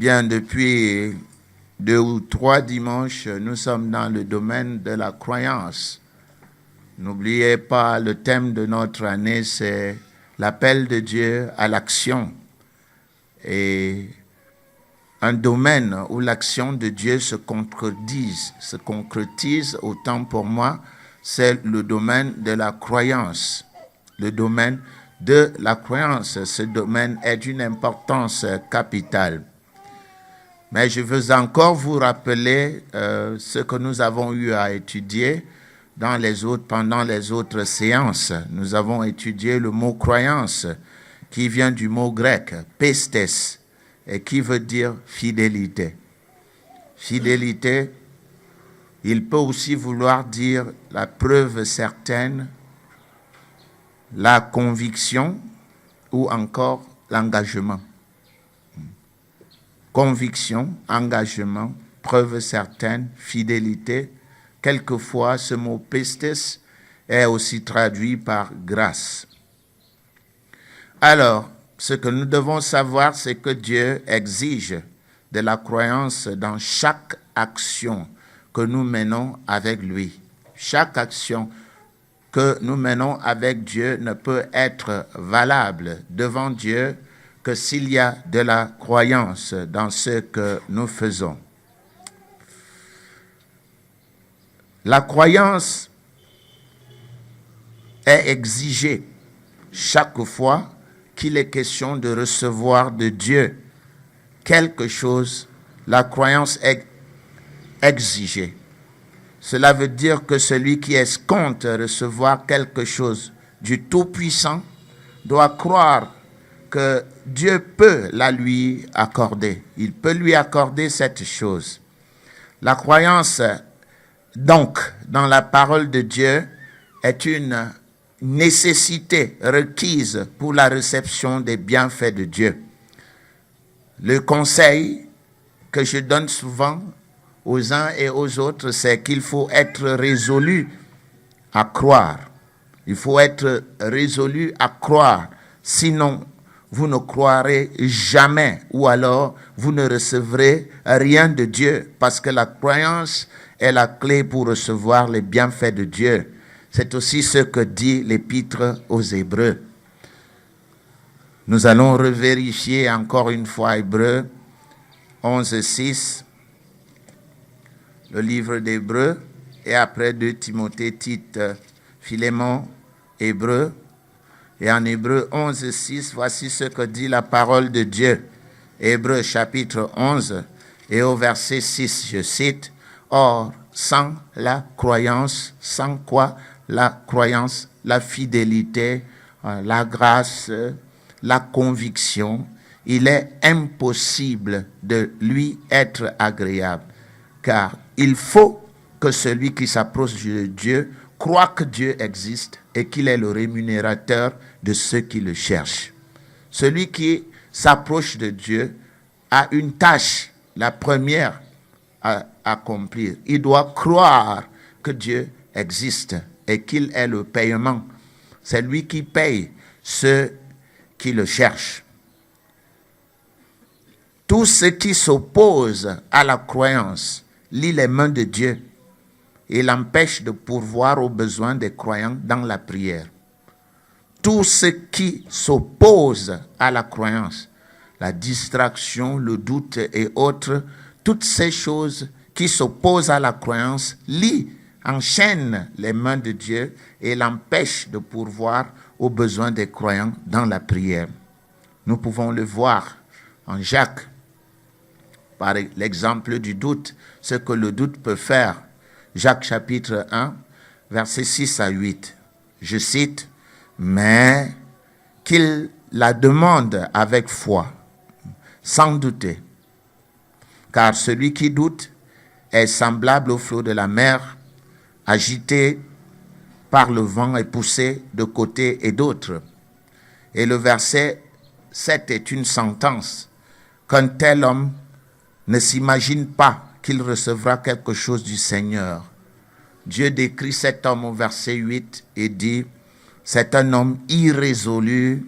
Bien, depuis 2 ou 3 dimanches, nous sommes dans le domaine de la croyance. N'oubliez pas, le thème de notre année, c'est l'appel de Dieu à l'action. Et un domaine où l'action de Dieu se concrétise autant pour moi, c'est le domaine de la croyance. Le domaine de la croyance, ce domaine est d'une importance capitale. Mais je veux encore vous rappeler ce que nous avons eu à étudier pendant les autres séances. Nous avons étudié le mot croyance qui vient du mot grec pistes et qui veut dire fidélité. Fidélité, il peut aussi vouloir dire la preuve certaine, la conviction ou encore l'engagement. Conviction, engagement, preuve certaine, fidélité. Quelquefois, ce mot pistes est aussi traduit par grâce. Alors, ce que nous devons savoir, c'est que Dieu exige de la croyance dans chaque action que nous menons avec lui. Chaque action que nous menons avec Dieu ne peut être valable devant Dieu que s'il y a de la croyance dans ce que nous faisons. La croyance est exigée chaque fois qu'il est question de recevoir de Dieu quelque chose. La croyance est exigée. Cela veut dire que celui qui escompte recevoir quelque chose du Tout-Puissant doit croire que Dieu peut la lui accorder. Il peut lui accorder cette chose. La croyance, donc, dans la parole de Dieu est une nécessité requise pour la réception des bienfaits de Dieu. Le conseil que je donne souvent aux uns et aux autres, c'est qu'il faut être résolu à croire. Il faut être résolu à croire. Sinon, vous ne croirez jamais ou alors vous ne recevrez rien de Dieu parce que la croyance est la clé pour recevoir les bienfaits de Dieu. C'est aussi ce que dit l'Épître aux Hébreux. Nous allons revérifier encore une fois Hébreux 11:6, le livre d'Hébreux, et après 2 Timothée, Tite, Philémon, Hébreux. Et en Hébreux 11:6, voici ce que dit la parole de Dieu. Hébreux chapitre 11 et au verset 6, je cite, « Or, sans la croyance, sans quoi la croyance, la fidélité, la grâce, la conviction, il est impossible de lui être agréable. Car il faut que celui qui s'approche de Dieu croit que Dieu existe et qu'il est le rémunérateur de ceux qui le cherchent. » Celui qui s'approche de Dieu a une tâche, la première à accomplir. Il doit croire que Dieu existe et qu'il est le paiement. C'est lui qui paye ceux qui le cherchent. Tout ce qui s'oppose à la croyance lie les mains de Dieu et l'empêche de pourvoir aux besoins des croyants dans la prière. Tout ce qui s'oppose à la croyance, la distraction, le doute et autres, toutes ces choses qui s'opposent à la croyance enchaînent les mains de Dieu et l'empêchent de pourvoir aux besoins des croyants dans la prière. Nous pouvons le voir en Jacques, par l'exemple du doute, ce que le doute peut faire. Jacques chapitre 1, versets 6 à 8. Je cite, « Mais qu'il la demande avec foi, sans douter. Car celui qui doute est semblable au flot de la mer, agité par le vent et poussé de côté et d'autre. » Et le verset 7 est une sentence. Qu'un tel homme ne s'imagine pas qu'il recevra quelque chose du Seigneur. Dieu décrit cet homme au verset 8 et dit, « C'est un homme irrésolu,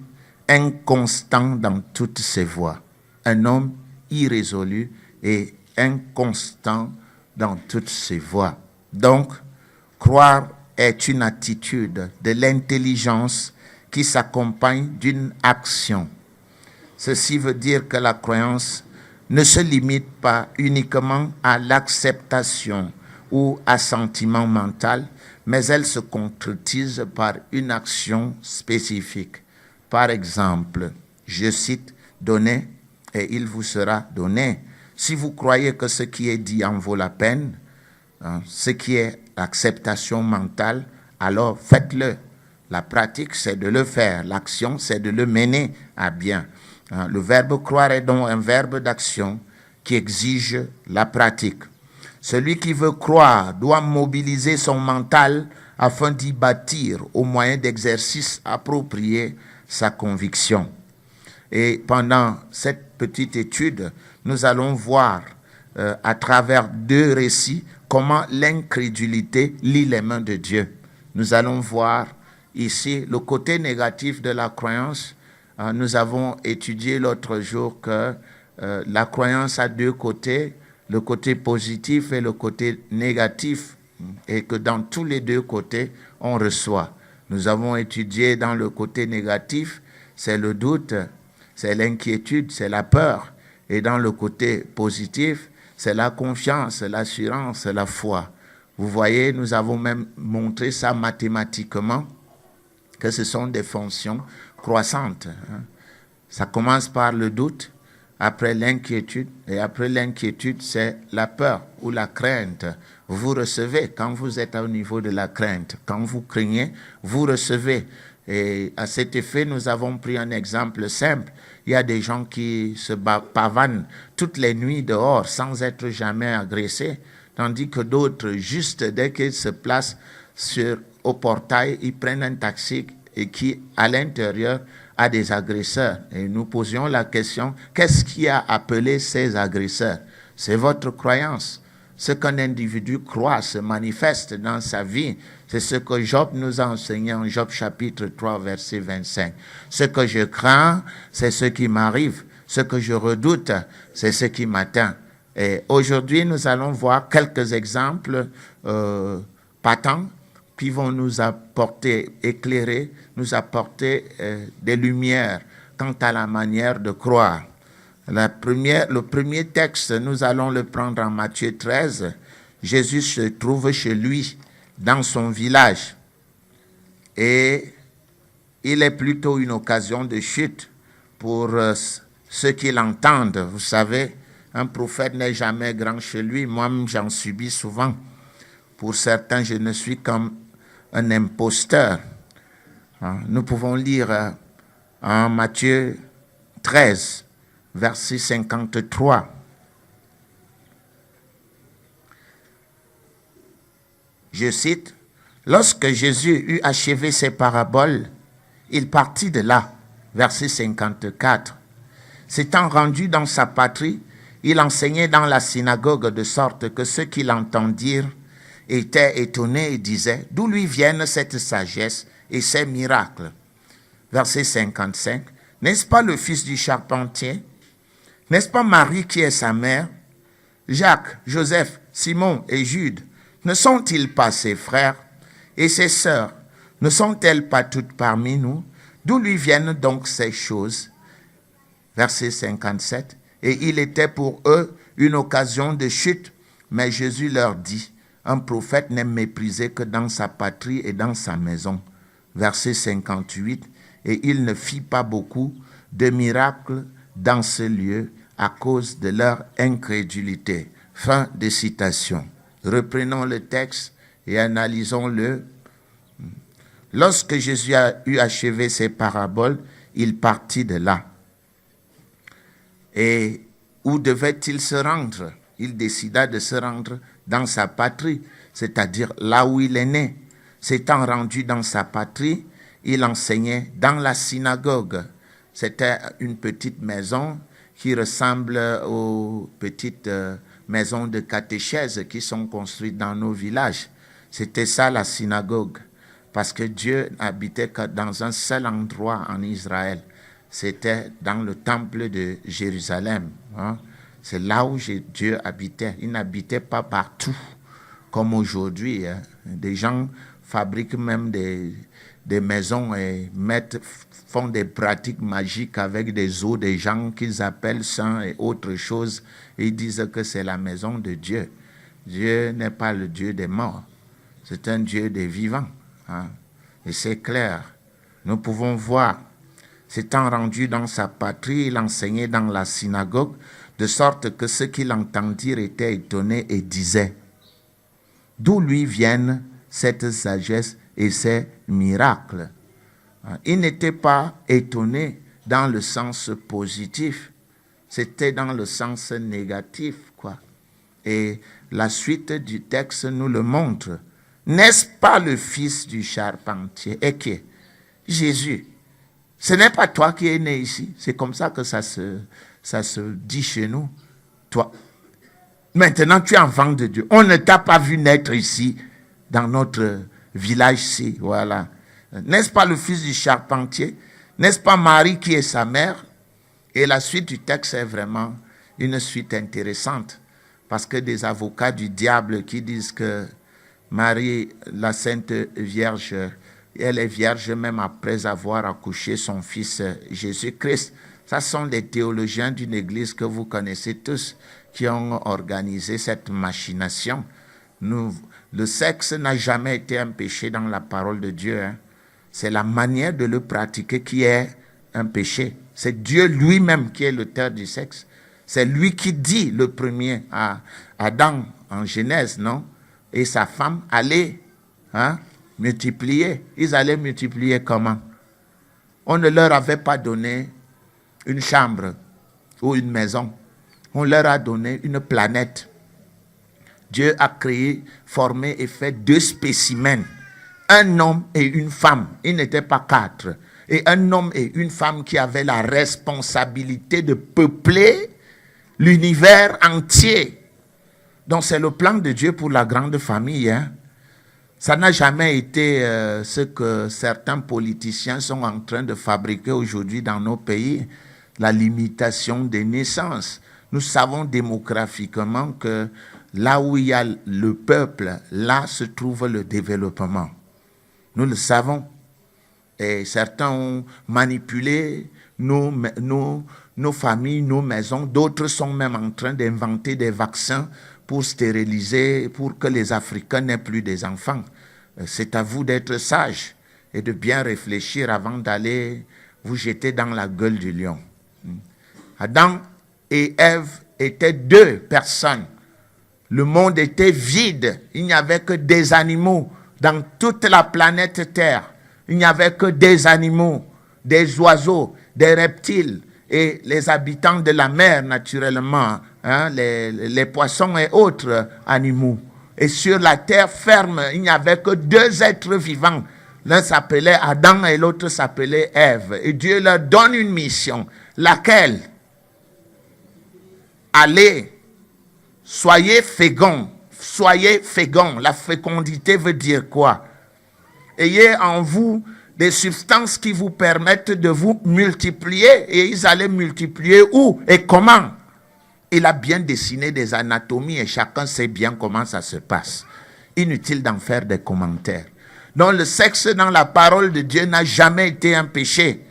inconstant dans toutes ses voies. » Un homme irrésolu et inconstant dans toutes ses voies. Donc, croire est une attitude de l'intelligence qui s'accompagne d'une action. Ceci veut dire que la croyance ne se limite pas uniquement à l'acceptation ou assentiment mental, mais elle se concrétise par une action spécifique. Par exemple, je cite, « Donnez et il vous sera donné ». Si vous croyez que ce qui est dit en vaut la peine, ce qui est l'acceptation mentale, alors faites-le. La pratique, c'est de le faire. L'action, c'est de le mener à bien. Le verbe croire est donc un verbe d'action qui exige la pratique. Celui qui veut croire doit mobiliser son mental afin d'y bâtir au moyen d'exercices appropriés sa conviction. Et pendant cette petite étude, nous allons voir à travers 2 récits comment l'incrédulité lie les mains de Dieu. Nous allons voir ici le côté négatif de la croyance. Nous avons étudié l'autre jour que la croyance a 2 côtés, le côté positif et le côté négatif, et que dans tous les 2 côtés, on reçoit. Nous avons étudié dans le côté négatif, c'est le doute, c'est l'inquiétude, c'est la peur. Et dans le côté positif, c'est la confiance, l'assurance, la foi. Vous voyez, nous avons même montré ça mathématiquement, que ce sont des fonctions croissantes. Ça commence par le doute, après l'inquiétude, et après l'inquiétude, c'est la peur ou la crainte. Vous recevez quand vous êtes au niveau de la crainte. Quand vous craignez, vous recevez. Et à cet effet, nous avons pris un exemple simple. Il y a des gens qui se pavanent toutes les nuits dehors sans être jamais agressés, tandis que d'autres, juste dès qu'ils se placent au portail, ils prennent un taxi et qui, à l'intérieur, a des agresseurs. Et nous posions la question, qu'est-ce qui a appelé ces agresseurs? C'est votre croyance. Ce qu'un individu croit se manifeste dans sa vie. C'est ce que Job nous a enseigné en Job chapitre 3, verset 25. Ce que je crains, c'est ce qui m'arrive. Ce que je redoute, c'est ce qui m'atteint. Et aujourd'hui, nous allons voir quelques exemples patents qui vont nous apporter, éclairer, nous apporter des lumières quant à la manière de croire. Le premier texte, nous allons le prendre en Matthieu 13. Jésus se trouve chez lui, dans son village. Et il est plutôt une occasion de chute pour ceux qui l'entendent. Vous savez, un prophète n'est jamais grand chez lui. Moi-même, j'en subis souvent. Pour certains, je ne suis qu'un imposteur. Nous pouvons lire en Matthieu 13, verset 53. Je cite, « Lorsque Jésus eut achevé ses paraboles, il partit de là. » Verset 54. « S'étant rendu dans sa patrie, il enseignait dans la synagogue de sorte que ceux qui l'entendirent étaient étonnés et disaient, « D'où lui viennent cette sagesse et ces miracles ?» Verset 55. « N'est-ce pas le fils du charpentier? N'est-ce pas Marie qui est sa mère? Jacques, Joseph, Simon et Jude, ne sont-ils pas ses frères? Et ses sœurs, ne sont-elles pas toutes parmi nous? D'où lui viennent donc ces choses ?» Verset 57. « Et il était pour eux une occasion de chute, mais Jésus leur dit, « Un prophète n'est méprisé que dans sa patrie et dans sa maison. » Verset 58. « Et il ne fit pas beaucoup de miracles dans ce lieu à cause de leur incrédulité. » Fin de citation. Reprenons le texte et analysons-le. Lorsque Jésus a eu achevé ses paraboles, il partit de là. Et où devait-il se rendre? Il décida de se rendre dans sa patrie, c'est-à-dire là où il est né. S'étant rendu dans sa patrie, il enseignait dans la synagogue. C'était une petite maison qui ressemble aux petites maisons de catéchèse qui sont construites dans nos villages. C'était ça la synagogue, parce que Dieu n'habitait que dans un seul endroit en Israël. C'était dans le temple de Jérusalem. C'est là où Dieu habitait. Il n'habitait pas partout, comme aujourd'hui. Hein. Des gens fabriquent même des maisons et font des pratiques magiques avec des os des gens qu'ils appellent saints et autre chose. Et ils disent que c'est la maison de Dieu. Dieu n'est pas le Dieu des morts. C'est un Dieu des vivants. Hein. Et c'est clair. Nous pouvons voir, s'étant rendu dans sa patrie, il enseignait dans la synagogue, de sorte que ceux qui l'entendirent étaient étonnés et disaient, d'où lui viennent cette sagesse et ces miracles. Il n'était pas étonné dans le sens positif, c'était dans le sens négatif, quoi. Et la suite du texte nous le montre. N'est-ce pas le fils du charpentier? Et qui est Jésus. Ce n'est pas toi qui es né ici. C'est comme ça que ça se dit chez nous. Toi, maintenant tu es enfant de Dieu. On ne t'a pas vu naître ici, dans notre village-ci. Voilà. N'est-ce pas le fils du charpentier? N'est-ce pas Marie qui est sa mère? Et la suite du texte est vraiment une suite intéressante. Parce que des avocats du diable qui disent que Marie, la Sainte Vierge, elle est vierge même après avoir accouché son fils Jésus-Christ. Ça sont des théologiens d'une église que vous connaissez tous qui ont organisé cette machination. Le sexe n'a jamais été un péché dans la parole de Dieu. Hein. C'est la manière de le pratiquer qui est un péché. C'est Dieu lui-même qui est l'auteur du sexe. C'est lui qui dit le premier à Adam en Genèse, non? Et sa femme, allez, hein, multiplier. Ils allaient multiplier comment? On ne leur avait pas donné une chambre ou une maison. On leur a donné une planète. Dieu a créé, formé et fait 2 spécimens. Un homme et une femme. Ils n'étaient pas 4. Et un homme et une femme qui avaient la responsabilité de peupler l'univers entier. Donc c'est le plan de Dieu pour la grande famille. Hein. Ça n'a jamais été ce que certains politiciens sont en train de fabriquer aujourd'hui dans nos pays, la limitation des naissances. Nous savons démographiquement que là où il y a le peuple, là se trouve le développement. Nous le savons. Et certains ont manipulé nos familles, nos maisons. D'autres sont même en train d'inventer des vaccins pour stériliser, pour que les Africains n'aient plus des enfants. C'est à vous d'être sages et de bien réfléchir avant d'aller vous jeter dans la gueule du lion. Adam et Ève étaient 2 personnes. Le monde était vide. Il n'y avait que des animaux dans toute la planète Terre. Il n'y avait que des animaux, des oiseaux, des reptiles et les habitants de la mer, naturellement, hein, les poissons et autres animaux. Et sur la terre ferme, il n'y avait que 2 êtres vivants. L'un s'appelait Adam et l'autre s'appelait Ève. Et Dieu leur donne une mission. Laquelle? Allez, soyez féconds. Soyez féconds. La fécondité veut dire quoi? Ayez en vous des substances qui vous permettent de vous multiplier. Et ils allaient multiplier où et comment? Il a bien dessiné des anatomies et chacun sait bien comment ça se passe. Inutile d'en faire des commentaires. Donc le sexe dans la parole de Dieu n'a jamais été un péché.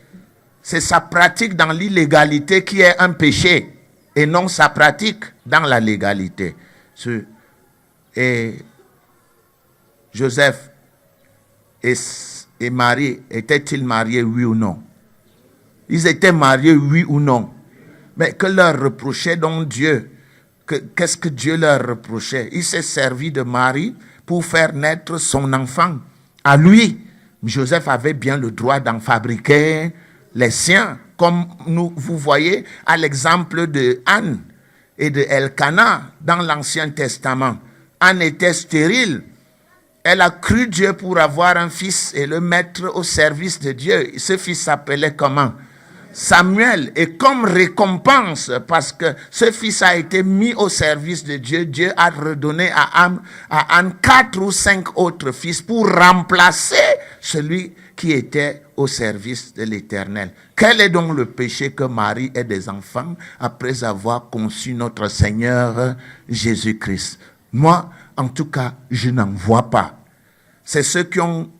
C'est sa pratique dans l'illégalité qui est un péché. Et non sa pratique dans la légalité. Et Joseph et Marie, étaient-ils mariés, oui ou non? Ils étaient mariés, oui ou non? Mais que leur reprochait donc Dieu? Qu'est-ce que Dieu leur reprochait? Il s'est servi de Marie pour faire naître son enfant à lui. Joseph avait bien le droit d'en fabriquer les siens, comme vous voyez à l'exemple de Anne et de Elkana dans l'Ancien Testament. Anne était stérile. Elle a cru Dieu pour avoir un fils et le mettre au service de Dieu. Ce fils s'appelait comment? Samuel. Et comme récompense, parce que ce fils a été mis au service de Dieu, Dieu a redonné à Anne 4 ou 5 autres fils pour remplacer celui qui étaient au service de l'Éternel. Quel est donc le péché que Marie ait des enfants après avoir conçu notre Seigneur Jésus-Christ? Moi, en tout cas, je n'en vois pas. C'est ceux qui ont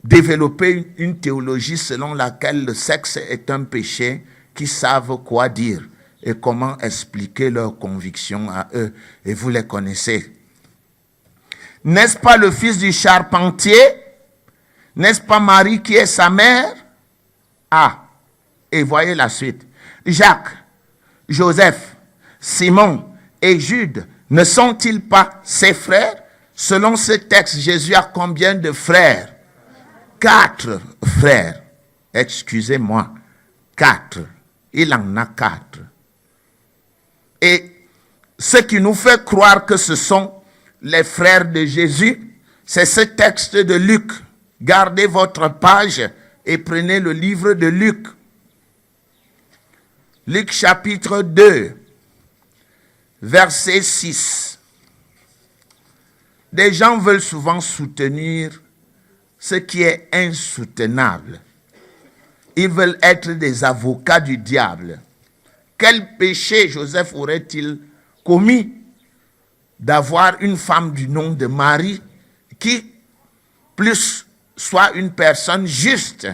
développé une théologie selon laquelle le sexe est un péché qui savent quoi dire et comment expliquer leurs convictions à eux. Et vous les connaissez. N'est-ce pas le fils du charpentier? N'est-ce pas Marie qui est sa mère? Ah, et voyez la suite. Jacques, Joseph, Simon et Jude, ne sont-ils pas ses frères? Selon ce texte, Jésus a combien de frères? 4 frères. Excusez-moi, 4. Il en a 4. Et ce qui nous fait croire que ce sont les frères de Jésus, c'est ce texte de Luc. Gardez votre page et prenez le livre de Luc. Luc chapitre 2, verset 6. Des gens veulent souvent soutenir ce qui est insoutenable. Ils veulent être des avocats du diable. Quel péché Joseph aurait-il commis d'avoir une femme du nom de Marie qui, plus, soit une personne juste?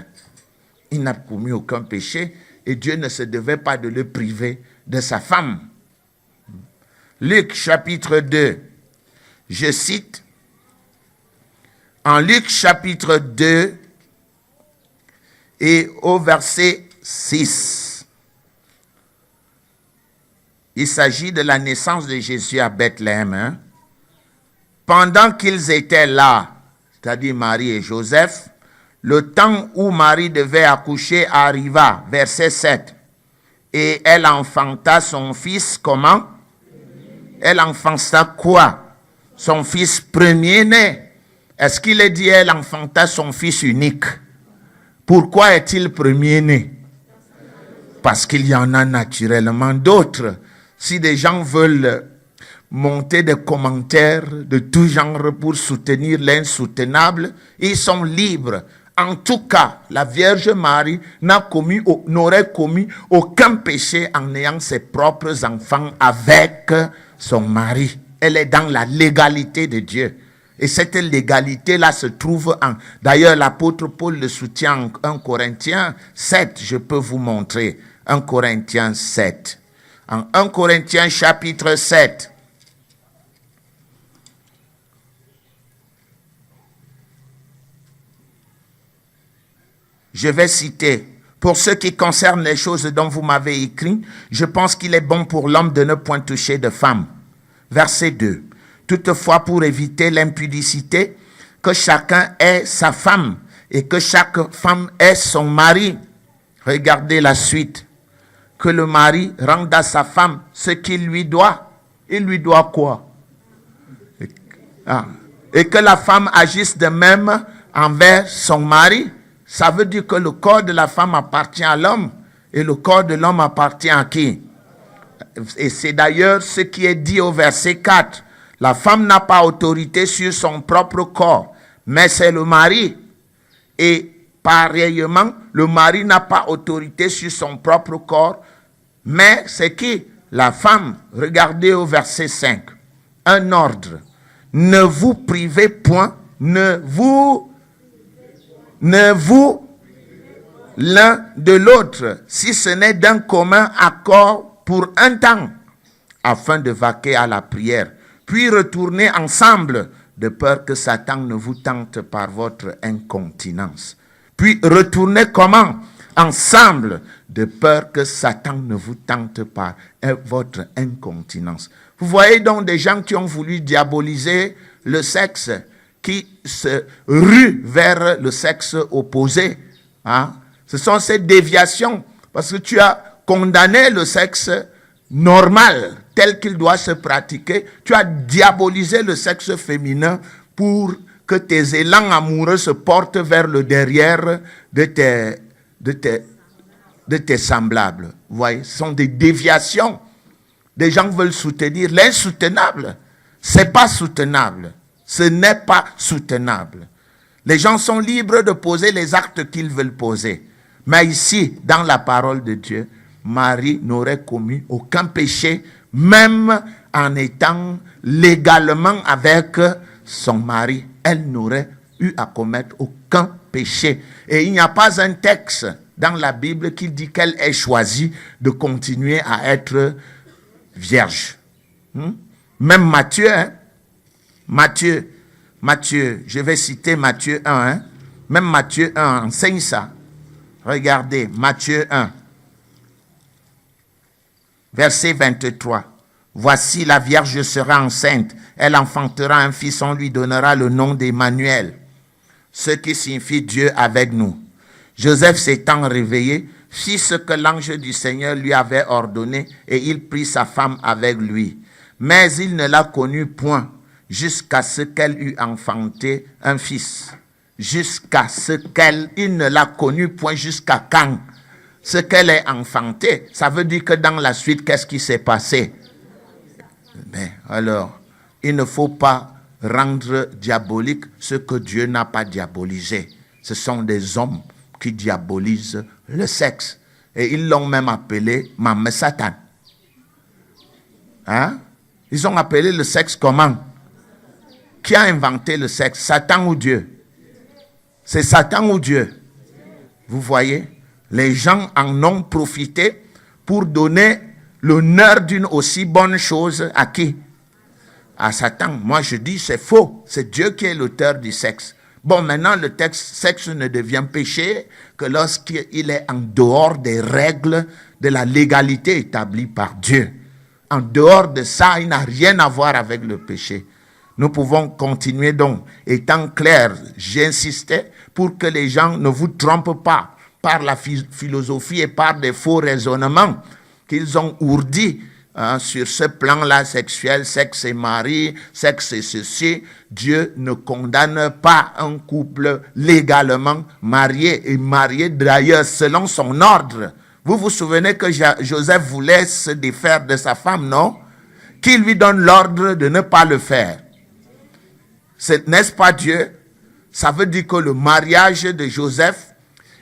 Il n'a commis aucun péché et Dieu ne se devait pas de le priver de sa femme. Luc chapitre 2, je cite, en Luc chapitre 2 et au verset 6. Il s'agit de la naissance de Jésus à Bethléem. Pendant qu'ils étaient là, c'est-à-dire Marie et Joseph, le temps où Marie devait accoucher arriva, verset 7. Et elle enfanta son fils, comment? Elle enfanta quoi? Son fils premier-né. Est-ce qu'il est dit elle enfanta son fils unique? Pourquoi est-il premier-né? Parce qu'il y en a naturellement d'autres. Si des gens veulent monter des commentaires de tout genre pour soutenir l'insoutenable, ils sont libres. En tout cas, la Vierge Marie n'aurait commis aucun péché en ayant ses propres enfants avec son mari. Elle est dans la légalité de Dieu. Et cette légalité-là se trouve en... D'ailleurs, l'apôtre Paul le soutient en 1 Corinthiens 7. Je peux vous montrer. 1 Corinthiens 7. En 1 Corinthiens chapitre 7. Je vais citer. Pour ce qui concerne les choses dont vous m'avez écrit, je pense qu'il est bon pour l'homme de ne point toucher de femme. Verset 2. Toutefois, pour éviter l'impudicité, que chacun ait sa femme et que chaque femme ait son mari. Regardez la suite. Que le mari rende à sa femme ce qu'il lui doit. Il lui doit quoi? Et que la femme agisse de même envers son mari. Ça veut dire que le corps de la femme appartient à l'homme et le corps de l'homme appartient à qui? Et c'est d'ailleurs ce qui est dit au verset 4. La femme n'a pas autorité sur son propre corps, mais c'est le mari. Et pareillement, le mari n'a pas autorité sur son propre corps, mais c'est qui? La femme. Regardez au verset 5. Un ordre. Ne vous privez point, ne vous l'un de l'autre, si ce n'est d'un commun accord pour un temps, afin de vaquer à la prière, puis retourner ensemble, de peur que Satan ne vous tente par votre incontinence. Puis retourner comment? Ensemble, de peur que Satan ne vous tente par votre incontinence. Vous voyez donc des gens qui ont voulu diaboliser le sexe, qui se ruent vers le sexe opposé. Ce sont ces déviations, parce que tu as condamné le sexe normal, tel qu'il doit se pratiquer. Tu as diabolisé le sexe féminin pour que tes élans amoureux se portent vers le derrière de tes semblables. Vous voyez, ce sont des déviations. Des gens veulent soutenir l'insoutenable. Ce n'est pas soutenable. Ce n'est pas soutenable. Les gens sont libres de poser les actes qu'ils veulent poser. Mais ici, dans la parole de Dieu, Marie n'aurait commis aucun péché, même en étant légalement avec son mari. Elle n'aurait eu à commettre aucun péché. Et il n'y a pas un texte dans la Bible qui dit qu'elle ait choisi de continuer à être vierge. Même Matthieu, Matthieu, je vais citer Matthieu 1. Même Matthieu 1 enseigne ça. Regardez, Matthieu 1, verset 23. Voici, la Vierge sera enceinte, elle enfantera un fils, on lui donnera le nom d'Emmanuel, ce qui signifie Dieu avec nous. Joseph s'étant réveillé, fit ce que l'ange du Seigneur lui avait ordonné, et il prit sa femme avec lui. Mais il ne la connut point, jusqu'à ce qu'elle eût enfanté un fils. Il ne l'a connue point jusqu'à quand? Ce qu'elle ait enfanté, ça veut dire que dans la suite, qu'est-ce qui s'est passé? Mais alors, il ne faut pas rendre diabolique ce que Dieu n'a pas diabolisé. Ce sont des hommes qui diabolisent le sexe. Et ils l'ont même appelé Maman Satan. Hein? Ils ont appelé le sexe comment? Qui a inventé le sexe? Satan ou Dieu? C'est Satan ou Dieu? Vous voyez? Les gens en ont profité pour donner l'honneur d'une aussi bonne chose à qui? À Satan. Moi je dis c'est faux. C'est Dieu qui est l'auteur du sexe. Bon, maintenant le sexe ne devient péché que lorsqu'il est en dehors des règles de la légalité établie par Dieu. En dehors de ça, il n'a rien à voir avec le péché. Nous pouvons continuer donc. Étant clair, j'insistais pour que les gens ne vous trompent pas par la philosophie et par des faux raisonnements qu'ils ont ourdis sur ce plan-là sexuel, sexe et mari, sexe et ceci. Dieu ne condamne pas un couple légalement marié et marié d'ailleurs selon son ordre. Vous vous souvenez que Joseph voulait se défaire de sa femme, non? Qui lui donne l'ordre de ne pas le faire? N'est-ce pas Dieu? Ça veut dire que le mariage de Joseph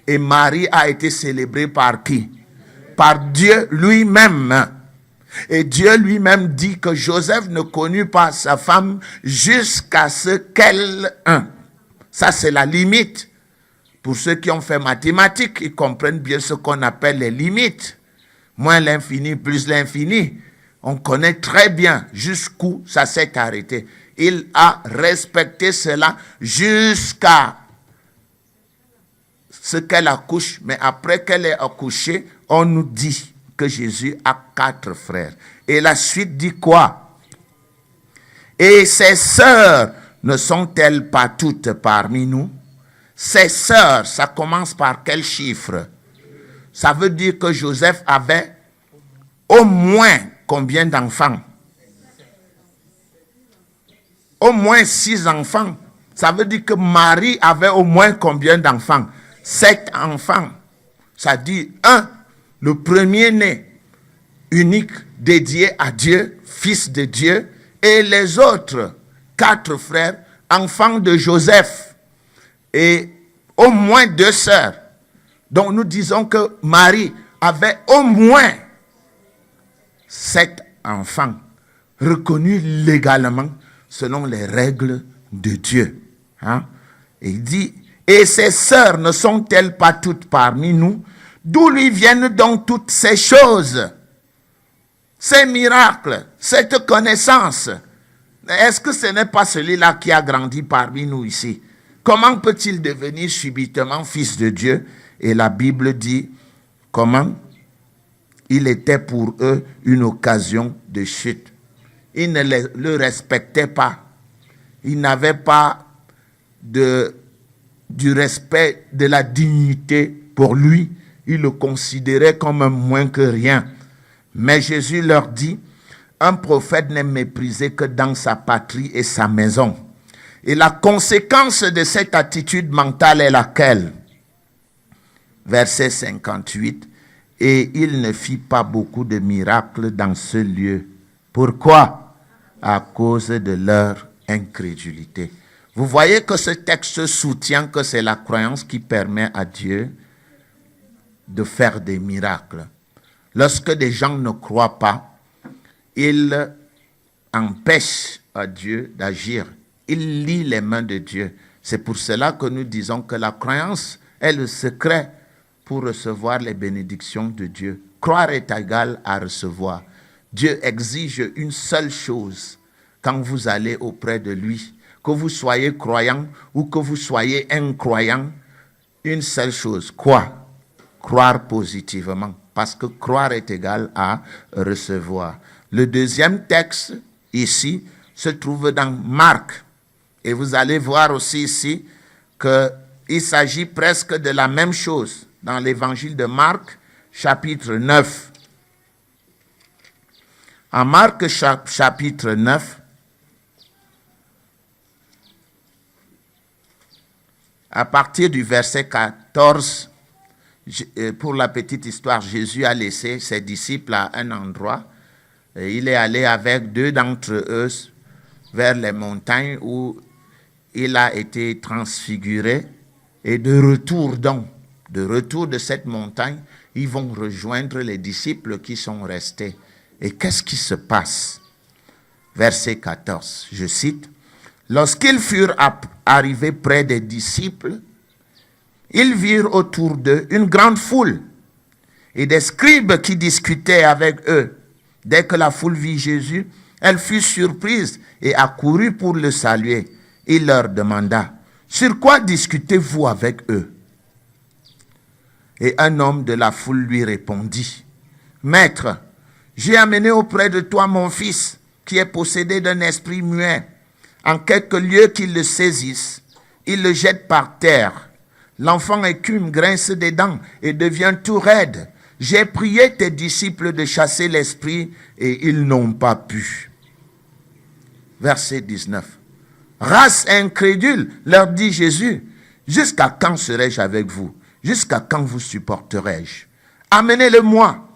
et Marie a été célébré par qui? Par Dieu lui-même. Et Dieu lui-même dit que Joseph ne connut pas sa femme jusqu'à ce qu'elle... Ça, c'est la limite. Pour ceux qui ont fait mathématiques, ils comprennent bien ce qu'on appelle les limites. Moins l'infini, plus l'infini. On connaît très bien jusqu'où ça s'est arrêté. Il a respecté cela jusqu'à ce qu'elle accouche. Mais après qu'elle ait accouché, on nous dit que Jésus a 4 frères. Et la suite dit quoi? Et ses sœurs ne sont-elles pas toutes parmi nous? Ses sœurs, ça commence par quel chiffre? Ça veut dire que Joseph avait au moins combien d'enfants? Au moins 6 enfants. Ça veut dire que Marie avait au moins combien d'enfants? 7 enfants. Ça dit le premier-né, unique, dédié à Dieu, fils de Dieu, et les autres 4 frères, enfants de Joseph, et au moins 2 sœurs. Donc nous disons que Marie avait au moins 7 enfants, reconnus légalement selon les règles de Dieu. Hein? Et il dit, et ses sœurs ne sont-elles pas toutes parmi nous? D'où lui viennent donc toutes ces choses? Ces miracles, cette connaissance. Est-ce que ce n'est pas celui-là qui a grandi parmi nous ici? Comment peut-il devenir subitement fils de Dieu? Et la Bible dit comment il était pour eux une occasion de chute. Ils ne le respectaient pas. Ils n'avaient pas du respect, de la dignité pour lui. Ils le considéraient comme un moins que rien. Mais Jésus leur dit, un prophète n'est méprisé que dans sa patrie et sa maison. Et la conséquence de cette attitude mentale est laquelle? Verset 58. Et il ne fit pas beaucoup de miracles dans ce lieu. Pourquoi? À cause de leur incrédulité. Vous voyez que ce texte soutient que c'est la croyance qui permet à Dieu de faire des miracles. Lorsque des gens ne croient pas, ils empêchent à Dieu d'agir. Ils lient les mains de Dieu. C'est pour cela que nous disons que la croyance est le secret pour recevoir les bénédictions de Dieu. Croire est égal à recevoir. Dieu exige une seule chose quand vous allez auprès de lui. Que vous soyez croyant ou que vous soyez incroyant, une seule chose. Quoi? Croire positivement. Parce que croire est égal à recevoir. Le deuxième texte, ici, se trouve dans Marc. Et vous allez voir aussi ici qu'il s'agit presque de la même chose dans l'évangile de Marc, chapitre 9. En Marc, chapitre 9, à partir du verset 14, pour la petite histoire, Jésus a laissé ses disciples à un endroit. Et il est allé avec 2 d'entre eux vers les montagnes où il a été transfiguré. Et de retour de cette montagne, ils vont rejoindre les disciples qui sont restés. Et qu'est-ce qui se passe? Verset 14, je cite. Lorsqu'ils furent arrivés près des disciples, ils virent autour d'eux une grande foule et des scribes qui discutaient avec eux. Dès que la foule vit Jésus, elle fut surprise et accourut pour le saluer. Il leur demanda, « Sur quoi discutez-vous avec eux ?» Et un homme de la foule lui répondit, « Maître, j'ai amené auprès de toi mon fils qui est possédé d'un esprit muet. En quelque lieu qu'il le saisisse, il le jette par terre. L'enfant écume, grince des dents et devient tout raide. J'ai prié tes disciples de chasser l'esprit et ils n'ont pas pu. » Verset 19. Race incrédule, leur dit Jésus, jusqu'à quand serai-je avec vous? Jusqu'à quand vous supporterai-je? Amenez-le-moi.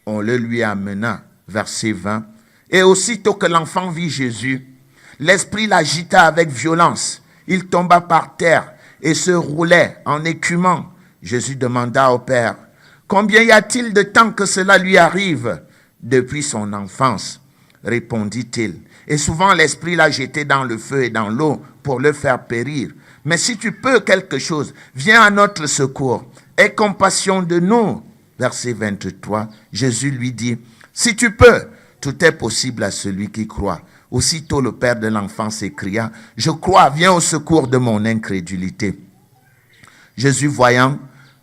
On le lui amena. Verset 20. Et aussitôt que l'enfant vit Jésus, l'esprit l'agita avec violence. Il tomba par terre et se roulait en écumant. Jésus demanda au Père, « Combien y a-t-il de temps que cela lui arrive? » Depuis son enfance, répondit-il. Et souvent l'esprit l'a jeté dans le feu et dans l'eau pour le faire périr. Mais si tu peux quelque chose, viens à notre secours. Aie compassion de nous. Verset 23, Jésus lui dit, « Si tu peux, tout est possible à celui qui croit. » Aussitôt le père de l'enfant s'écria, « Je crois, viens au secours de mon incrédulité. » Jésus, voyant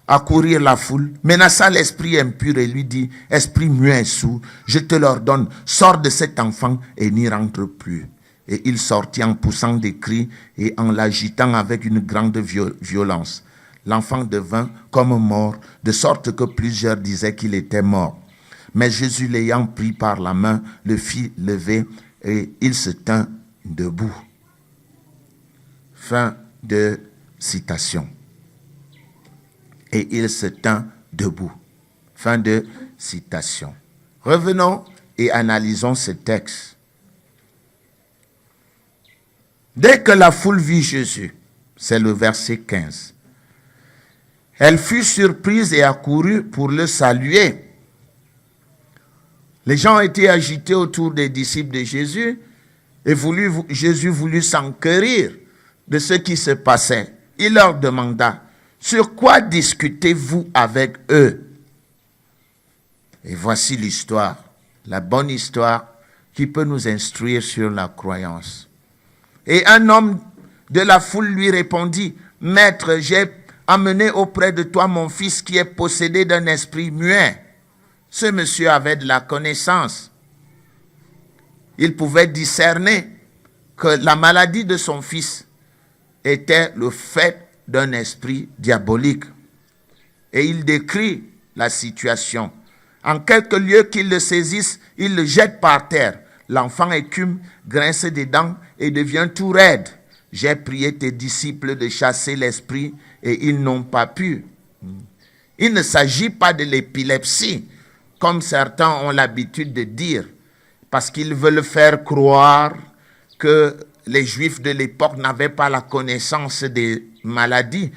accourir la foule, menaça l'esprit impur et lui dit, « Esprit muet et sourd, je te l'ordonne, sors de cet enfant et n'y rentre plus. » Et il sortit en poussant des cris et en l'agitant avec une grande violence. L'enfant devint comme mort, de sorte que plusieurs disaient qu'il était mort. Mais Jésus, l'ayant pris par la main, le fit lever et il se tint debout. Fin de citation. Et il se tint debout. Fin de citation. Revenons et analysons ce texte. Dès que la foule vit Jésus, c'est le verset 15, elle fut surprise et accourut pour le saluer. Les gens étaient agités autour des disciples de Jésus et Jésus voulut s'enquérir de ce qui se passait. Il leur demanda, « Sur quoi discutez-vous avec eux ?» Et voici l'histoire, la bonne histoire qui peut nous instruire sur la croyance. Et un homme de la foule lui répondit, « Maître, j'ai amené auprès de toi mon fils qui est possédé d'un esprit muet. » Ce monsieur avait de la connaissance. Il pouvait discerner que la maladie de son fils était le fait d'un esprit diabolique. Et il décrit la situation. En quelque lieu qu'il le saisisse, il le jette par terre. L'enfant écume, grince des dents et devient tout raide. J'ai prié tes disciples de chasser l'esprit et ils n'ont pas pu. Il ne s'agit pas de l'épilepsie, comme certains ont l'habitude de dire, parce qu'ils veulent faire croire que les Juifs de l'époque n'avaient pas la connaissance des maladies,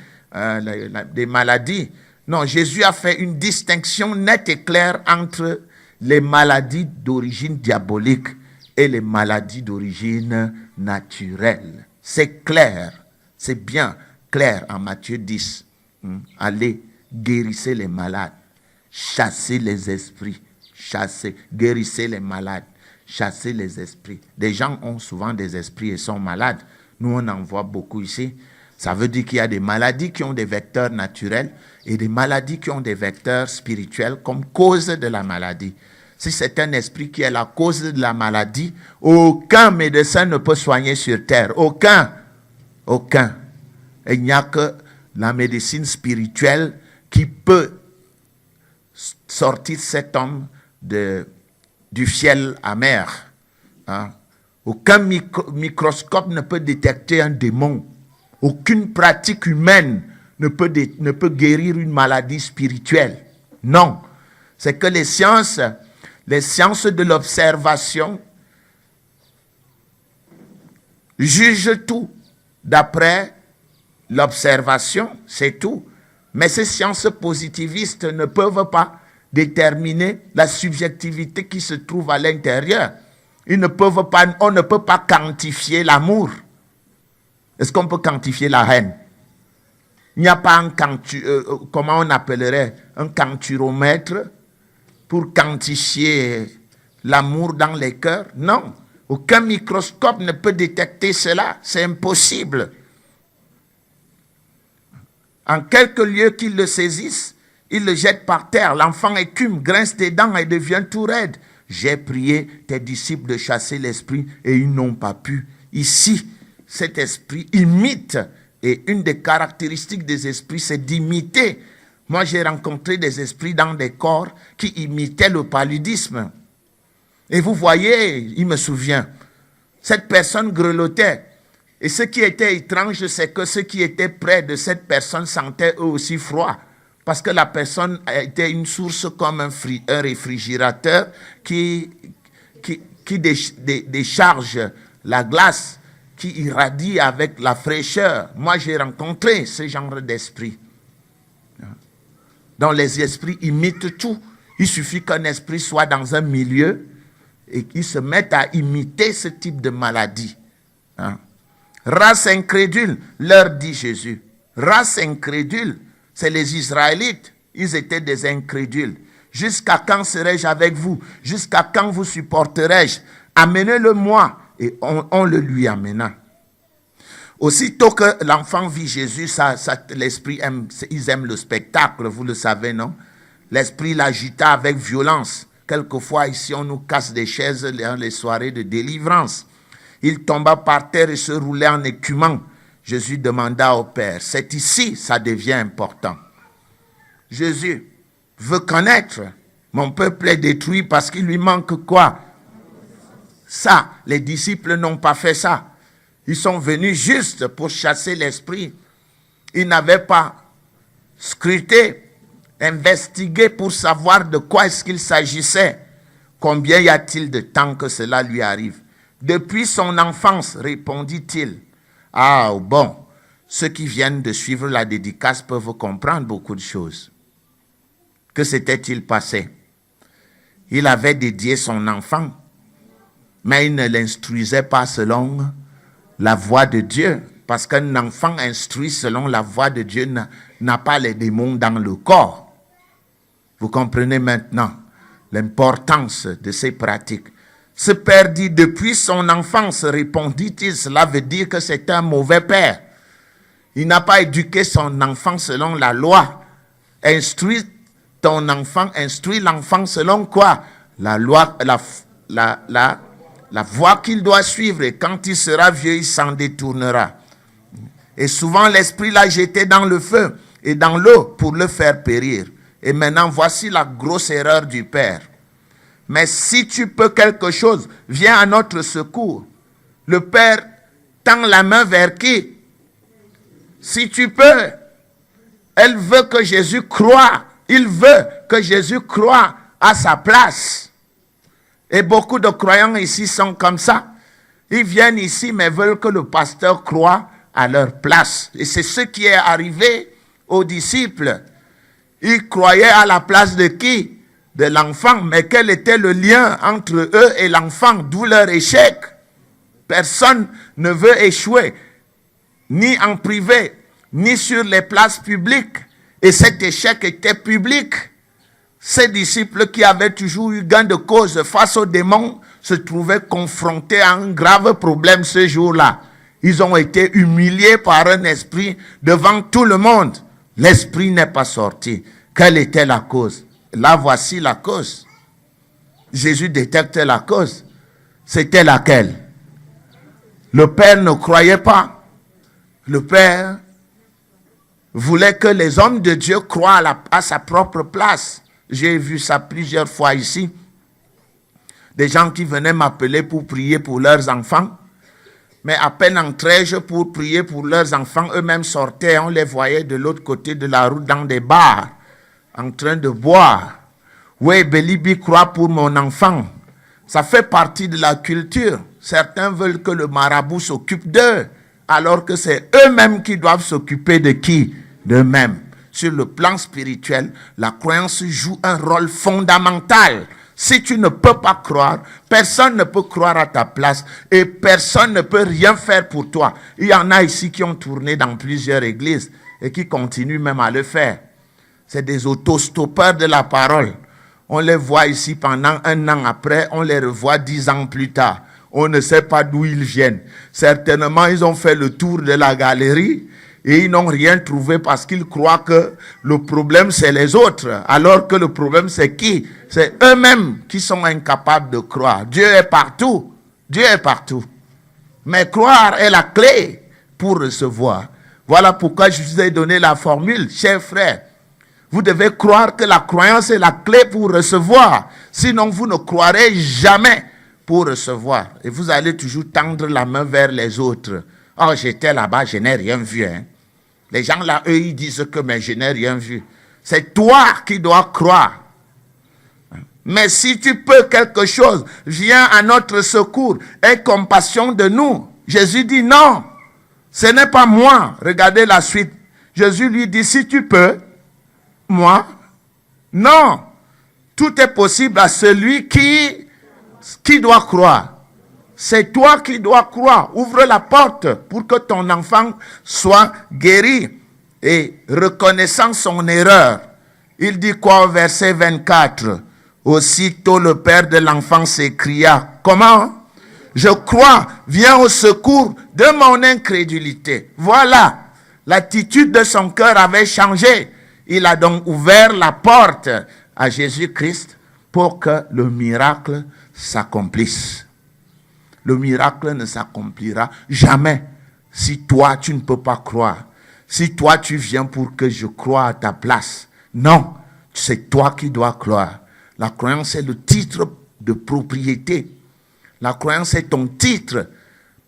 Non, Jésus a fait une distinction nette et claire entre les maladies d'origine diabolique et les maladies d'origine naturelle. C'est clair, c'est bien clair en Matthieu 10. Allez, guérissez les malades, chassez les esprits, guérissez les malades, chassez les esprits. Des gens ont souvent des esprits et sont malades. Nous, on en voit beaucoup ici. Ça veut dire qu'il y a des maladies qui ont des vecteurs naturels et des maladies qui ont des vecteurs spirituels comme cause de la maladie. Si c'est un esprit qui est la cause de la maladie, aucun médecin ne peut soigner sur terre. Aucun. Et il n'y a que la médecine spirituelle qui peut sortir cet homme du fiel amer. Aucun microscope ne peut détecter un démon. Aucune pratique humaine ne peut guérir une maladie spirituelle. Non. C'est que les sciences de l'observation jugent tout d'après l'observation, c'est tout. Mais ces sciences positivistes ne peuvent pas déterminer la subjectivité qui se trouve à l'intérieur. On ne peut pas quantifier l'amour. Est-ce qu'on peut quantifier la haine? Il n'y a pas comment on appellerait un quanturomètre pour quantifier l'amour dans les cœurs? Non. Aucun microscope ne peut détecter cela. C'est impossible. En quelques lieux qu'ils le saisissent, ils le jettent par terre. L'enfant écume, grince des dents et devient tout raide. J'ai prié tes disciples de chasser l'esprit et ils n'ont pas pu. Ici, cet esprit imite. Et une des caractéristiques des esprits, c'est d'imiter. Moi, j'ai rencontré des esprits dans des corps qui imitaient le paludisme. Et vous voyez, il me souvient, cette personne grelottait. Et ce qui était étrange, c'est que ceux qui étaient près de cette personne sentaient eux aussi froid. Parce que la personne était une source comme un réfrigérateur qui décharge la glace, qui irradie avec la fraîcheur. Moi, j'ai rencontré ce genre d'esprit. Donc, les esprits imitent tout. Il suffit qu'un esprit soit dans un milieu et qu'il se mette à imiter ce type de maladie. Race incrédule, leur dit Jésus. Race incrédule, c'est les Israélites. Ils étaient des incrédules. Jusqu'à quand serai-je avec vous? Jusqu'à quand vous supporterai-je? Amenez-le-moi. Et on le lui amena. Aussitôt que l'enfant vit Jésus, l'esprit ils aiment le spectacle, vous le savez, non? L'esprit l'agita avec violence. Quelquefois, ici, on nous casse des chaises dans les soirées de délivrance. Il tomba par terre et se roulait en écumant. Jésus demanda au Père, c'est ici, ça devient important. Jésus veut connaître. Mon peuple est détruit parce qu'il lui manque quoi? Ça, les disciples n'ont pas fait ça. Ils sont venus juste pour chasser l'esprit. Ils n'avaient pas scruté, investigué pour savoir de quoi est-ce qu'il s'agissait. Combien y a-t-il de temps que cela lui arrive? Depuis son enfance, répondit-il. Ah bon, ceux qui viennent de suivre la dédicace peuvent comprendre beaucoup de choses. Que s'était-il passé? Il avait dédié son enfant, mais il ne l'instruisait pas selon la voie de Dieu. Parce qu'un enfant instruit selon la voie de Dieu n'a pas les démons dans le corps. Vous comprenez maintenant l'importance de ces pratiques. Ce père dit, depuis son enfance, répondit-il, cela veut dire que c'est un mauvais père. Il n'a pas éduqué son enfant selon la loi. Instruis ton enfant, instruis l'enfant selon quoi? La loi, la voie qu'il doit suivre, et quand il sera vieux, il s'en détournera. Et souvent, l'esprit l'a jeté dans le feu et dans l'eau pour le faire périr. Et maintenant, voici la grosse erreur du père. Mais si tu peux quelque chose, viens à notre secours. Le père tend la main vers qui? Si tu peux. Elle veut que Jésus croie. Il veut que Jésus croie à sa place. Et beaucoup de croyants ici sont comme ça. Ils viennent ici, mais veulent que le pasteur croie à leur place. Et c'est ce qui est arrivé aux disciples. Ils croyaient à la place de qui? De l'enfant. Mais quel était le lien entre eux et l'enfant? D'où leur échec. Personne ne veut échouer, ni en privé, ni sur les places publiques. Et cet échec était public. Ces disciples qui avaient toujours eu gain de cause face aux démons se trouvaient confrontés à un grave problème ce jour-là. Ils ont été humiliés par un esprit devant tout le monde. L'esprit n'est pas sorti. Quelle était la cause? Là, voici la cause. Jésus détecte la cause. C'était laquelle? Le Père ne croyait pas. Le Père voulait que les hommes de Dieu croient à sa propre place. J'ai vu ça plusieurs fois ici. Des gens qui venaient m'appeler pour prier pour leurs enfants. Mais à peine entrais-je pour prier pour leurs enfants, eux-mêmes sortaient, on les voyait de l'autre côté de la route dans des bars, en train de boire. Oui, Bélibi croit pour mon enfant. Ça fait partie de la culture. Certains veulent que le marabout s'occupe d'eux, alors que c'est eux-mêmes qui doivent s'occuper de qui? D'eux-mêmes. Sur le plan spirituel, la croyance joue un rôle fondamental. Si tu ne peux pas croire, personne ne peut croire à ta place et personne ne peut rien faire pour toi. Il y en a ici qui ont tourné dans plusieurs églises et qui continuent même à le faire. C'est des autostoppeurs de la parole. On les voit ici pendant 1 an après, on les revoit 10 ans plus tard. On ne sait pas d'où ils viennent. Certainement, ils ont fait le tour de la galerie et ils n'ont rien trouvé parce qu'ils croient que le problème, c'est les autres. Alors que le problème, c'est qui? C'est eux-mêmes qui sont incapables de croire. Dieu est partout. Dieu est partout. Mais croire est la clé pour recevoir. Voilà pourquoi je vous ai donné la formule, chers frères. Vous devez croire que la croyance est la clé pour recevoir. Sinon, vous ne croirez jamais pour recevoir. Et vous allez toujours tendre la main vers les autres. Oh, j'étais là-bas, je n'ai rien vu. Hein. Les gens là, eux, ils disent que mais je n'ai rien vu. C'est toi qui dois croire. Mais si tu peux quelque chose, viens à notre secours. Aie compassion de nous. Jésus dit non, ce n'est pas moi. Regardez la suite. Jésus lui dit, si tu peux, moi, non. Tout est possible à celui qui doit croire. C'est toi qui dois croire. Ouvre la porte pour que ton enfant soit guéri. Et reconnaissant son erreur, il dit quoi au verset 24? Aussitôt le père de l'enfant s'écria, comment? Je crois, viens au secours de mon incrédulité. Voilà, l'attitude de son cœur avait changé. Il a donc ouvert la porte à Jésus-Christ pour que le miracle s'accomplisse. Le miracle ne s'accomplira jamais si toi tu ne peux pas croire. Si toi tu viens pour que je croie à ta place. Non, c'est toi qui dois croire. La croyance est le titre de propriété. La croyance est ton titre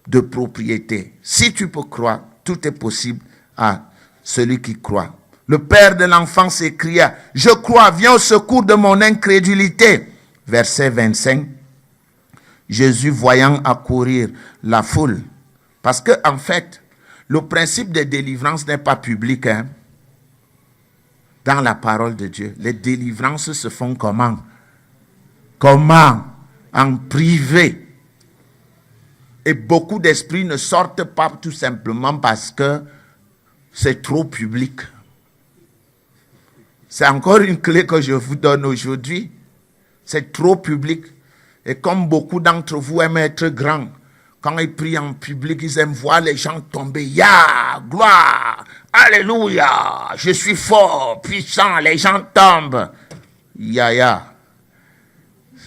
de propriété. Si tu peux croire, tout est possible à celui qui croit. Le père de l'enfant s'écria, je crois, viens au secours de mon incrédulité. Verset 25. Jésus voyant accourir la foule. Parce que en fait, le principe de délivrance n'est pas public. Hein? Dans la parole de Dieu, les délivrances se font comment? Comment? En privé. Et beaucoup d'esprits ne sortent pas tout simplement parce que c'est trop public. C'est encore une clé que je vous donne aujourd'hui. C'est trop public. Et comme beaucoup d'entre vous aiment être grands, quand ils prient en public, ils aiment voir les gens tomber. Ya, gloire, alléluia, je suis fort, puissant, les gens tombent. Ya.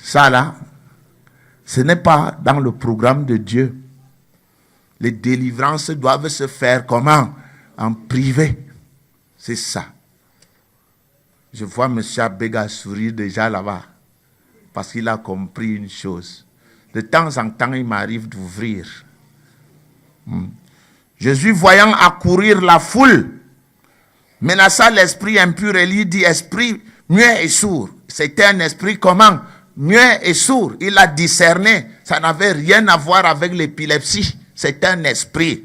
Ça là, ce n'est pas dans le programme de Dieu. Les délivrances doivent se faire comment? En privé. C'est ça. Je vois M. Abega sourire déjà là-bas. Parce qu'il a compris une chose. De temps en temps, il m'arrive d'ouvrir. Jésus, voyant accourir la foule, menaça l'esprit impur et lui dit, esprit muet et sourd. C'était un esprit comment? muet et sourd. Il a discerné. Ça n'avait rien à voir avec l'épilepsie. C'est un esprit.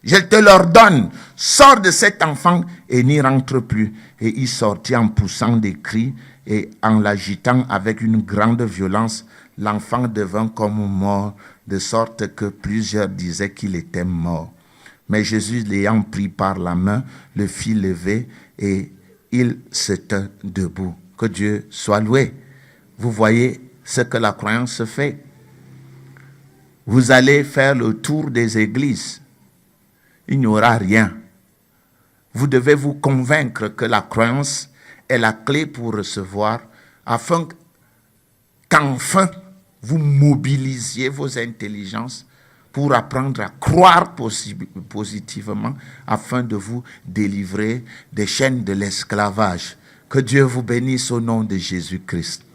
Je te l'ordonne. Sors de cet enfant et n'y rentre plus. Et il sortit en poussant des cris et en l'agitant avec une grande violence. L'enfant devint comme mort, de sorte que plusieurs disaient qu'il était mort. Mais Jésus, l'ayant pris par la main, le fit lever et il se tint debout. Que Dieu soit loué. Vous voyez ce que la croyance fait. Vous allez faire le tour des églises. Il n'y aura rien. Vous devez vous convaincre que la croyance est la clé pour recevoir, afin qu'enfin vous mobilisiez vos intelligences pour apprendre à croire positivement afin de vous délivrer des chaînes de l'esclavage. Que Dieu vous bénisse au nom de Jésus-Christ.